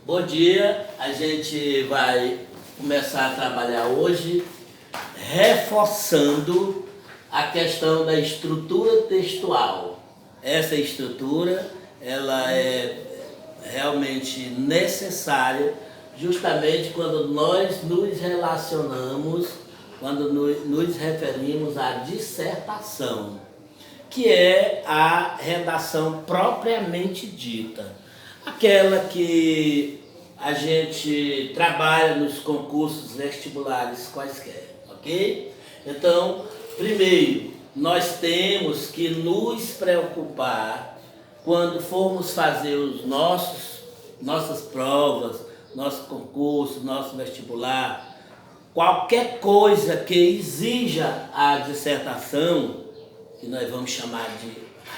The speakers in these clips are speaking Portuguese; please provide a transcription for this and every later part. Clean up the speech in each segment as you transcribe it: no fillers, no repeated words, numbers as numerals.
Bom dia, a gente vai começar a trabalhar hoje reforçando a questão da estrutura textual. Essa estrutura, ela é realmente necessária justamente quando nós nos relacionamos, quando nos referimos à dissertação, que é a redação propriamente dita. Aquela que a gente trabalha nos concursos vestibulares quaisquer, ok? Então, primeiro, nós temos que nos preocupar quando formos fazer nossas provas, nosso concurso, nosso vestibular, qualquer coisa que exija a dissertação, que nós vamos chamar de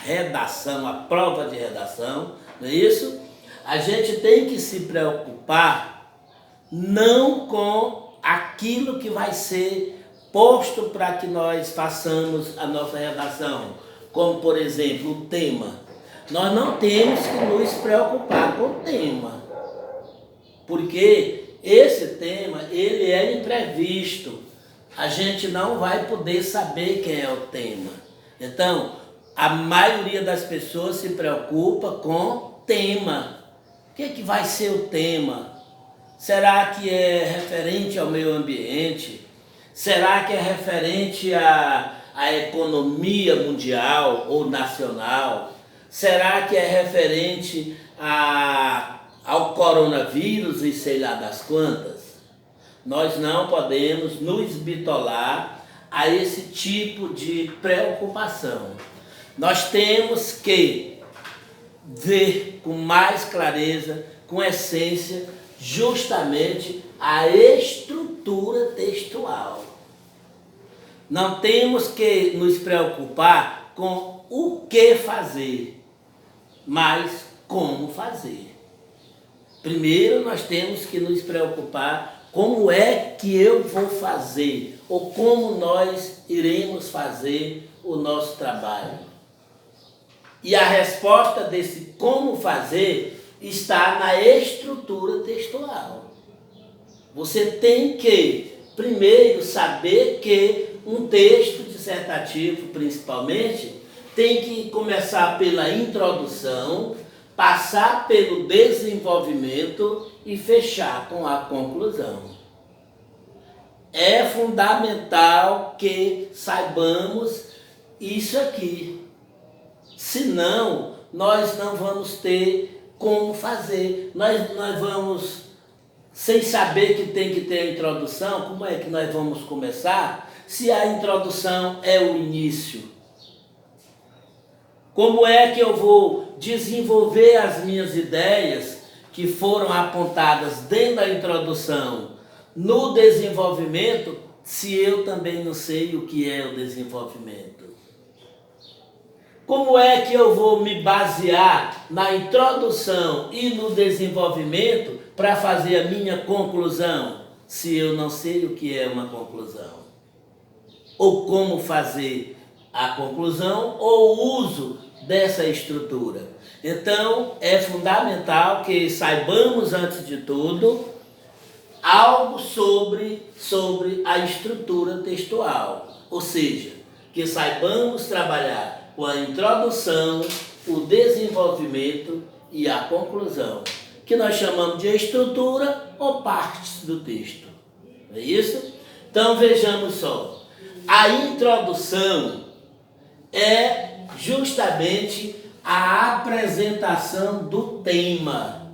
redação, a prova de redação, não é isso? A gente tem que se preocupar não com aquilo que vai ser posto para que nós façamos a nossa redação, como por exemplo o tema. Nós não temos que nos preocupar com o tema, porque esse tema ele é imprevisto. A gente não vai poder saber quem é o tema. Então, a maioria das pessoas se preocupa com tema. O que vai ser o tema? Será que é referente ao meio ambiente? Será que é referente à economia mundial ou nacional? Será que é referente ao coronavírus e sei lá das quantas? Nós não podemos nos bitolar a esse tipo de preocupação. Nós temos que ver com mais clareza, com essência, justamente a estrutura textual. Não temos que nos preocupar com o que fazer, mas como fazer. Primeiro nós temos que nos preocupar como é que eu vou fazer, ou como nós iremos fazer o nosso trabalho. E a resposta desse como fazer está na estrutura textual. Você tem que, primeiro, saber que um texto dissertativo, principalmente, tem que começar pela introdução, passar pelo desenvolvimento e fechar com a conclusão. É fundamental que saibamos isso aqui. Senão, nós não vamos ter como fazer. Nós vamos, sem saber que tem que ter a introdução, como é que nós vamos começar? Se a introdução é o início. Como é que eu vou desenvolver as minhas ideias que foram apontadas dentro da introdução no desenvolvimento, se eu também não sei o que é o desenvolvimento? Como é que eu vou me basear na introdução e no desenvolvimento para fazer a minha conclusão, se eu não sei o que é uma conclusão? Ou como fazer a conclusão ou o uso dessa estrutura? Então, é fundamental que saibamos, antes de tudo, algo sobre a estrutura textual. Ou seja, que saibamos trabalhar com a introdução, o desenvolvimento e a conclusão, que nós chamamos de estrutura ou partes do texto. Não é isso? Então vejamos só. A introdução é justamente a apresentação do tema.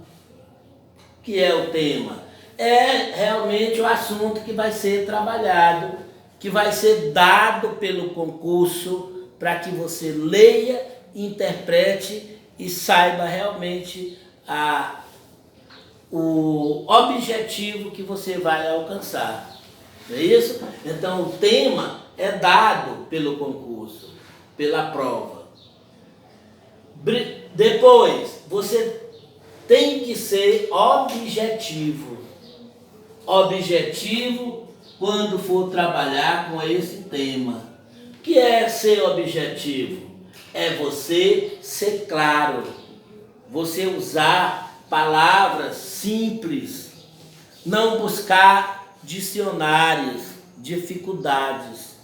O que é o tema? É realmente o assunto que vai ser trabalhado, que vai ser dado pelo concurso, para que você leia, interprete e saiba realmente o objetivo que você vai alcançar. Não é isso? Então o tema é dado pelo concurso, pela prova. Depois, você tem que ser objetivo. Objetivo quando for trabalhar com esse tema. O que é ser objetivo? É você ser claro, você usar palavras simples, não buscar dicionários, dificuldades,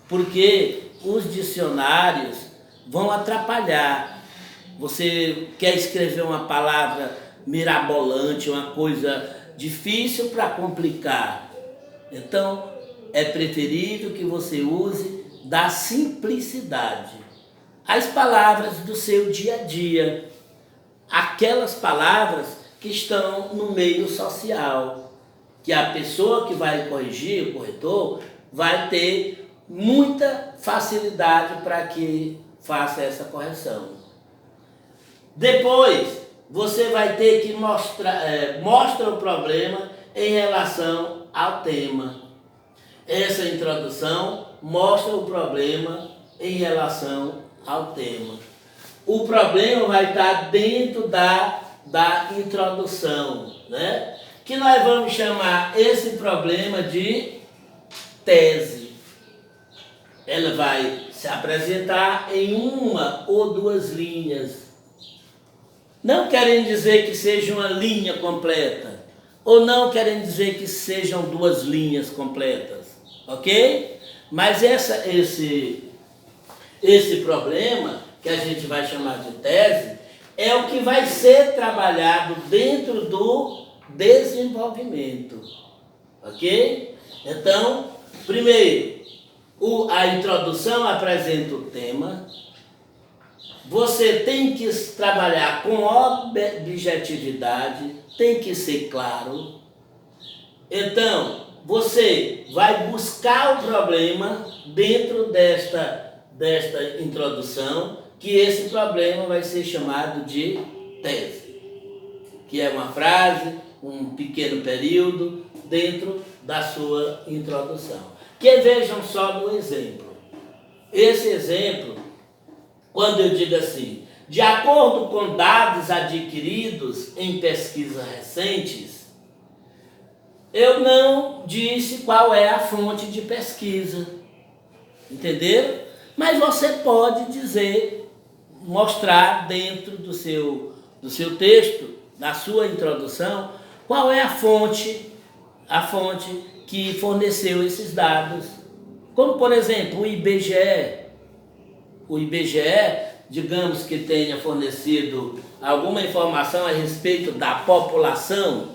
porque os dicionários vão atrapalhar. Você quer escrever uma palavra mirabolante, uma coisa difícil para complicar. Então, é preferível que você use da simplicidade. As palavras do seu dia a dia, aquelas palavras que estão no meio social, que a pessoa que vai corrigir, o corretor, vai ter muita facilidade para que faça essa correção. Depois, você vai ter que mostra o problema em relação ao tema. Essa introdução mostra o problema em relação ao tema. O problema vai estar dentro da introdução, né? Que nós vamos chamar esse problema de tese. Ela vai se apresentar em uma ou duas linhas. Não querem dizer que seja uma linha completa, ou não querem dizer que sejam duas linhas completas, ok? Mas esse problema, que a gente vai chamar de tese, é o que vai ser trabalhado dentro do desenvolvimento, ok? Então, primeiro, a introdução apresenta o tema. Você tem que trabalhar com objetividade, tem que ser claro. Então, você vai buscar o problema dentro desta introdução, que esse problema vai ser chamado de tese, que é uma frase, um pequeno período dentro da sua introdução. Que vejam só no exemplo. Esse exemplo, quando eu digo assim, de acordo com dados adquiridos em pesquisas recentes, eu não disse qual é a fonte de pesquisa, entenderam? Mas você pode dizer, mostrar dentro do seu texto, da sua introdução, qual é a fonte que forneceu esses dados. Como, por exemplo, o IBGE. O IBGE, digamos que tenha fornecido alguma informação a respeito da população,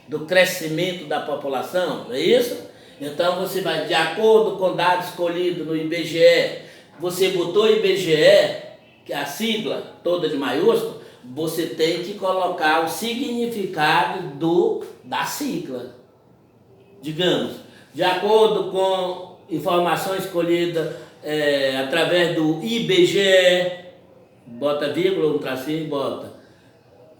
do crescimento da população, não é isso? Então você vai, de acordo com dados colhidos no IBGE, você botou IBGE, que é a sigla toda de maiúsculo, você tem que colocar o significado da sigla. Digamos, de acordo com informações colhidas através do IBGE, bota vírgula, um tracinho e bota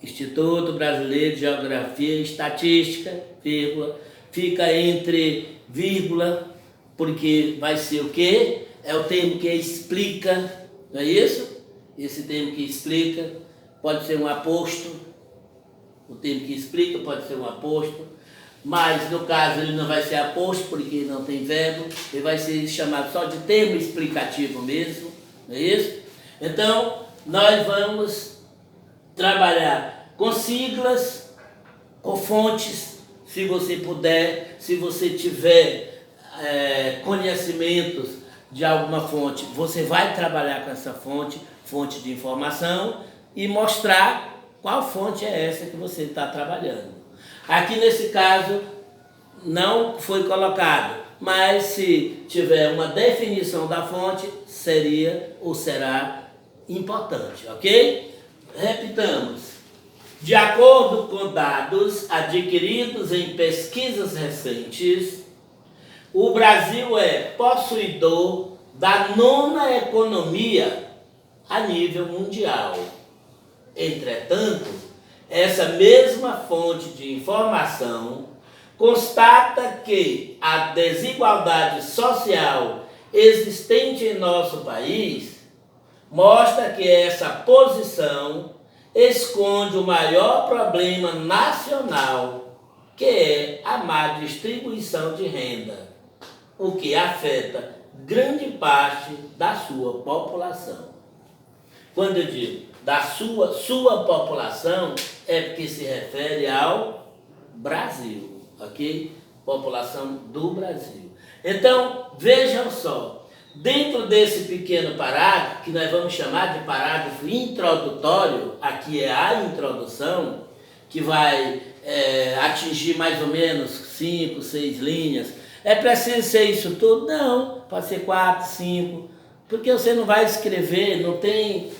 Instituto Brasileiro de Geografia e Estatística, vírgula, fica entre vírgula, porque vai ser o quê? É o termo que explica, não é isso? Esse termo que explica pode ser um aposto, o termo que explica pode ser um aposto, mas no caso ele não vai ser aposto porque não tem verbo, ele vai ser chamado só de termo explicativo mesmo, não é isso? Então, nós vamos trabalhar com siglas, com fontes, se você puder, se você tiver conhecimentos de alguma fonte, você vai trabalhar com essa fonte de informação e mostrar qual fonte é essa que você está trabalhando. Aqui nesse caso não foi colocado, mas se tiver uma definição da fonte, seria ou será importante, ok? Repitamos. De acordo com dados adquiridos em pesquisas recentes, o Brasil é possuidor da 9ª economia a nível mundial. Entretanto, essa mesma fonte de informação constata que a desigualdade social existente em nosso país mostra que essa posição esconde o maior problema nacional, que é a má distribuição de renda, o que afeta grande parte da sua população. Quando eu digo da sua população, é porque se refere ao Brasil, ok? População do Brasil. Então, vejam só, dentro desse pequeno parágrafo, que nós vamos chamar de parágrafo introdutório, aqui é a introdução, que vai atingir mais ou menos 5, 6 linhas. É preciso ser isso tudo? Não, pode ser 4, 5, porque você não vai escrever, não tem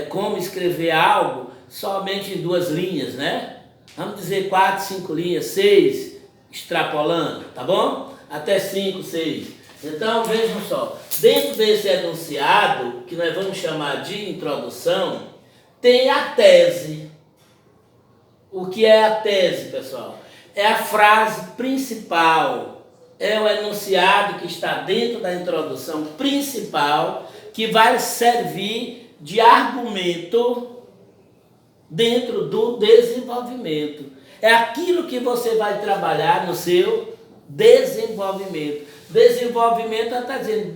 como escrever algo somente em 2 linhas, né? Vamos dizer 4, 5 linhas, 6, extrapolando, tá bom? Até 5, 6. Então, vejam só, dentro desse enunciado, que nós vamos chamar de introdução, tem a tese. O que é a tese, pessoal? É a frase principal, é o enunciado que está dentro da introdução principal, que vai servir de argumento dentro do desenvolvimento. É aquilo que você vai trabalhar no seu desenvolvimento. Desenvolvimento está dizendo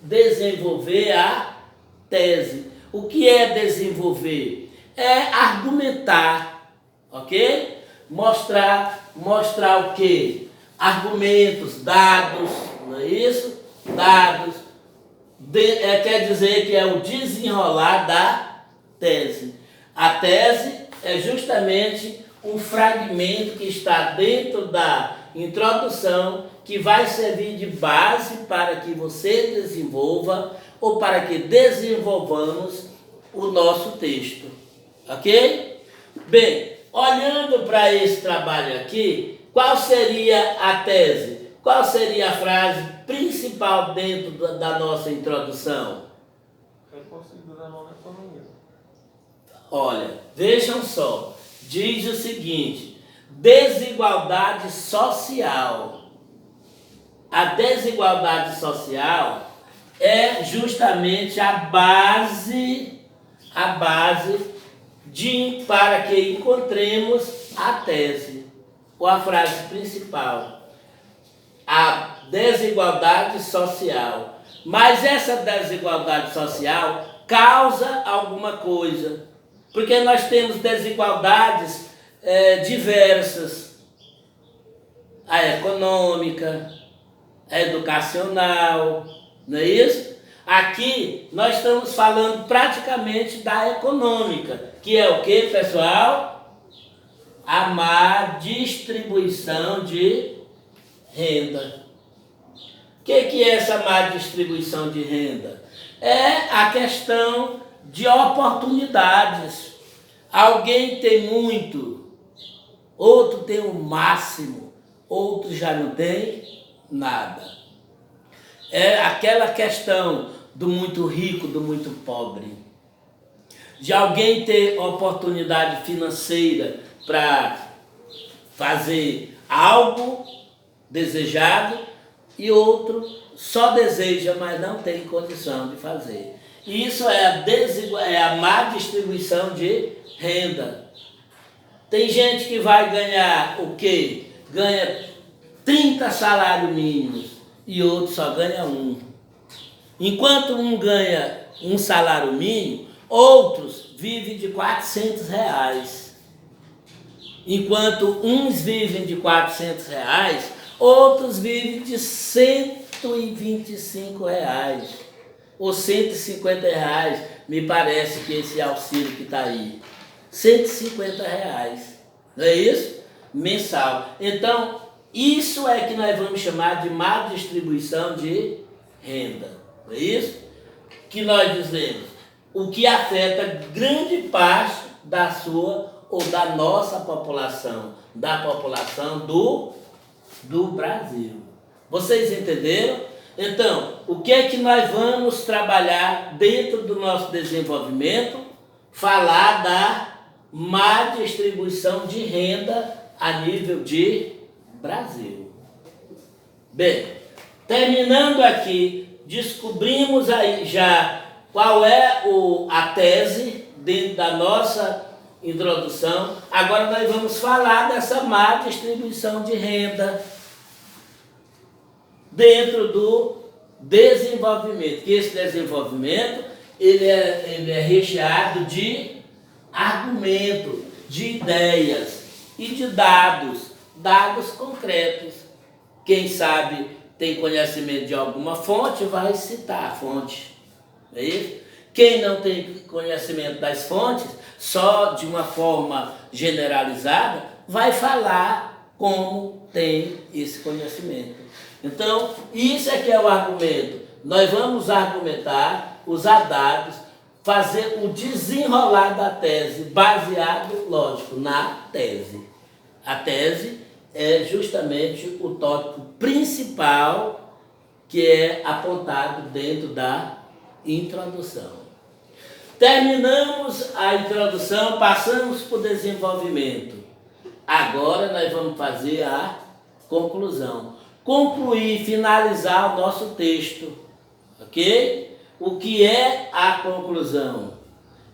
desenvolver a tese. O que é desenvolver? É argumentar, ok? Mostrar o quê? Argumentos, dados, não é isso? Dados. Quer dizer que é o desenrolar da tese. A tese é justamente um fragmento que está dentro da introdução, que vai servir de base para que você desenvolva ou para que desenvolvamos o nosso texto. Ok? Bem, olhando para esse trabalho aqui, qual seria a tese? Qual seria a frase principal dentro da nossa introdução? Olha, vejam só, diz o seguinte: desigualdade social. A desigualdade social é justamente a base para que encontremos a tese, ou a frase principal. A desigualdade social. Mas essa desigualdade social causa alguma coisa, porque nós temos desigualdades diversas. A econômica, a educacional, não é isso? Aqui nós estamos falando praticamente da econômica, que é o que, pessoal? A má distribuição de renda. O que é essa má distribuição de renda? É a questão de oportunidades. Alguém tem muito, outro tem o máximo, outro já não tem nada. É aquela questão do muito rico, do muito pobre. De alguém ter oportunidade financeira para fazer algo desejado e outro só deseja, mas não tem condição de fazer. Isso é a má distribuição de renda. Tem gente que vai ganhar o quê? Ganha 30 salários mínimos e outro só ganha 1. Enquanto um ganha um salário mínimo, outros vivem de R$400. Enquanto uns vivem de R$400, outros vivem de R$125 ou R$150, me parece que esse auxílio que está aí. R$150, não é isso? Mensal. Então, isso é que nós vamos chamar de má distribuição de renda, não é isso? Que nós dizemos, o que afeta grande parte da sua ou da nossa população, da população do Brasil. Vocês entenderam? Então, o que é que nós vamos trabalhar dentro do nosso desenvolvimento? Falar da má distribuição de renda a nível de Brasil. Bem, terminando aqui, descobrimos aí já qual é a tese dentro da nossa introdução. Agora nós vamos falar dessa má distribuição de renda dentro do desenvolvimento, que esse desenvolvimento ele é recheado de argumento, de ideias e de dados concretos. Quem sabe tem conhecimento de alguma fonte, vai citar a fonte. Não é isso? Quem não tem conhecimento das fontes, só de uma forma generalizada, vai falar como tem esse conhecimento. Então, isso é que é o argumento. Nós vamos argumentar, usar dados, fazer o desenrolar da tese, baseado, lógico, na tese. A tese é justamente o tópico principal que é apontado dentro da introdução. Terminamos a introdução, passamos para o desenvolvimento. Agora nós vamos fazer a conclusão. Concluir, finalizar o nosso texto. Ok? O que é a conclusão?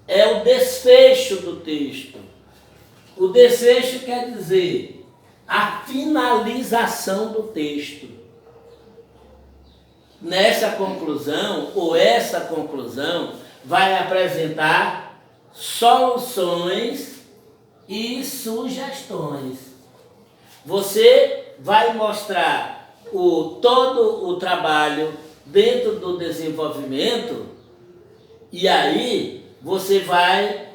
É o desfecho do texto. O desfecho quer dizer a finalização do texto. Nessa conclusão, ou essa conclusão, vai apresentar soluções e sugestões. Você vai mostrar todo o trabalho dentro do desenvolvimento e aí você vai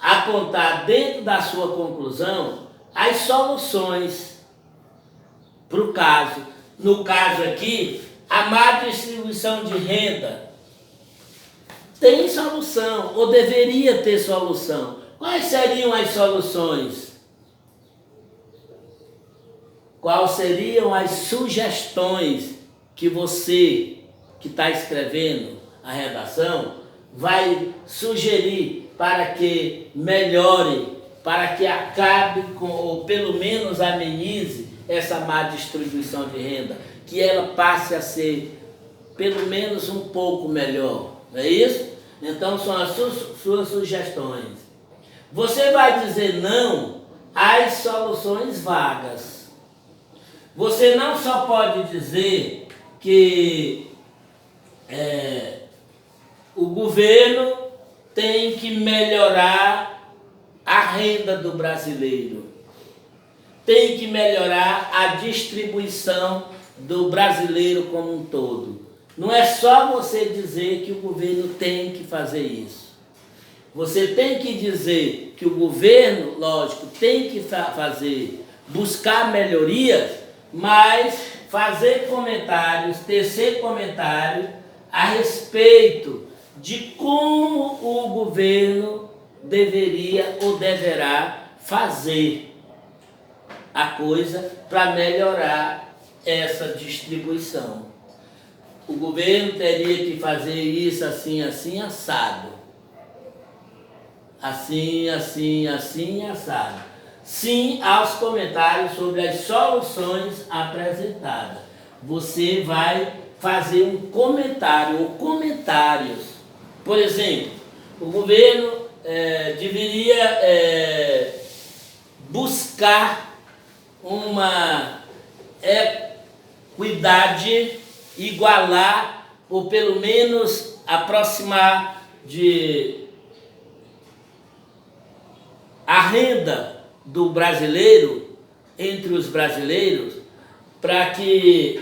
apontar dentro da sua conclusão as soluções para o caso. No caso aqui, a má distribuição de renda tem solução, ou deveria ter solução. Quais seriam as soluções? Quais seriam as sugestões que você, que está escrevendo a redação, vai sugerir para que melhore, para que acabe com, ou pelo menos amenize essa má distribuição de renda, que ela passe a ser pelo menos um pouco melhor, não é isso? Então são as suas sugestões. Você vai dizer não às soluções vagas. Você não só pode dizer que o governo tem que melhorar a renda do brasileiro, tem que melhorar a distribuição do brasileiro como um todo. Não é só você dizer que o governo tem que fazer isso. Você tem que dizer que o governo, lógico, tem que buscar melhorias, mas fazer comentários, tecer comentários a respeito de como o governo deveria ou deverá fazer a coisa para melhorar essa distribuição. O governo teria que fazer isso assim, assim, assado. Assim, assim, assim, assado. Sim aos comentários sobre as soluções apresentadas. Você vai fazer um comentário ou comentários. Por exemplo, o governo deveria buscar uma equidade, igualar ou pelo menos aproximar a renda do brasileiro entre os brasileiros, para que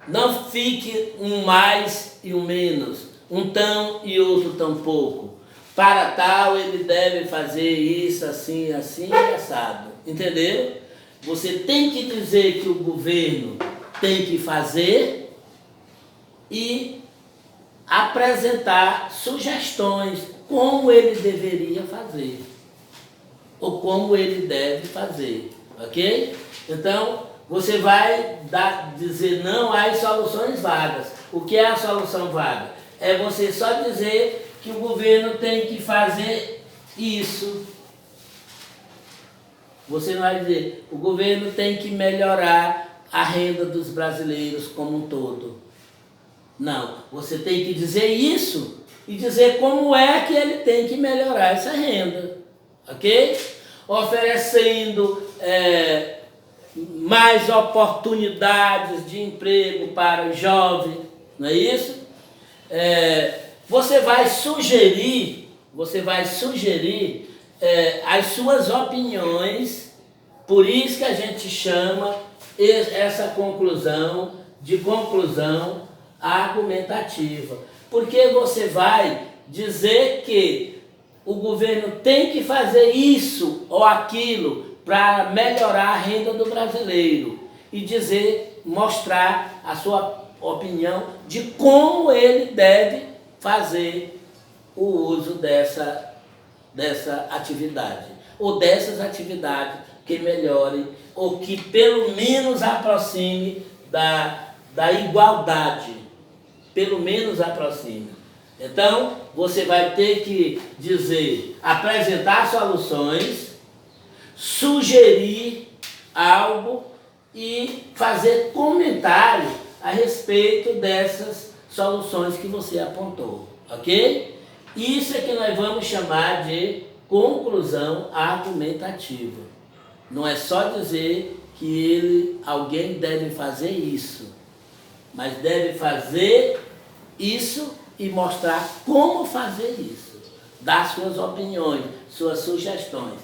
não fique um mais e um menos, um tão e outro tão pouco. Para tal ele deve fazer isso assim, assim e assado. Entendeu? Você tem que dizer que o governo tem que fazer e apresentar sugestões como ele deveria fazer ou como ele deve fazer, ok? Então, você vai dizer não às soluções vagas. O que é a solução vaga? É você só dizer que o governo tem que fazer isso. Você não vai dizer, o governo tem que melhorar a renda dos brasileiros como um todo. Não, você tem que dizer isso e dizer como é que ele tem que melhorar essa renda, ok? Oferecendo mais oportunidades de emprego para os jovens, não é isso? você vai sugerir as suas opiniões, por isso que a gente chama essa conclusão de conclusão argumentativa. Porque você vai dizer que o governo tem que fazer isso ou aquilo para melhorar a renda do brasileiro e mostrar a sua opinião de como ele deve fazer o uso dessa atividade, ou dessas atividades que melhorem, ou que pelo menos aproxime da igualdade, pelo menos aproxime. Então, você vai ter que apresentar soluções, sugerir algo e fazer comentário a respeito dessas soluções que você apontou, ok? Isso é que nós vamos chamar de conclusão argumentativa. Não é só dizer que alguém deve fazer isso, mas deve fazer isso e mostrar como fazer isso, dar suas opiniões, suas sugestões.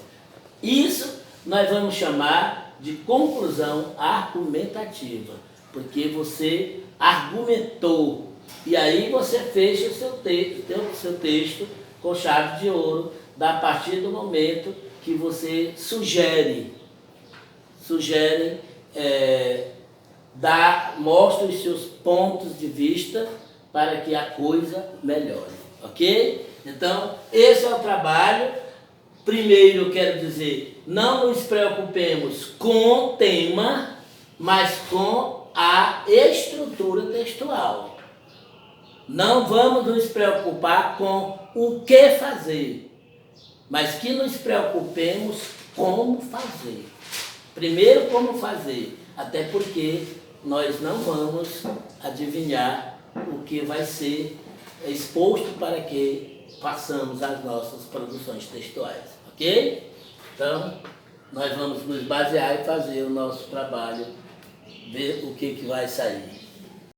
Isso nós vamos chamar de conclusão argumentativa, porque você argumentou e aí você fecha o seu texto com chave de ouro a partir do momento que você mostra os seus pontos de vista para que a coisa melhore, ok? Então, esse é o trabalho. Primeiro, eu quero dizer, não nos preocupemos com o tema, mas com a estrutura textual. Não vamos nos preocupar com o que fazer, mas que nos preocupemos como fazer. Primeiro, como fazer, até porque nós não vamos adivinhar o que vai ser exposto para que façamos as nossas produções textuais, ok? Então, nós vamos nos basear e fazer o nosso trabalho, ver o que vai sair.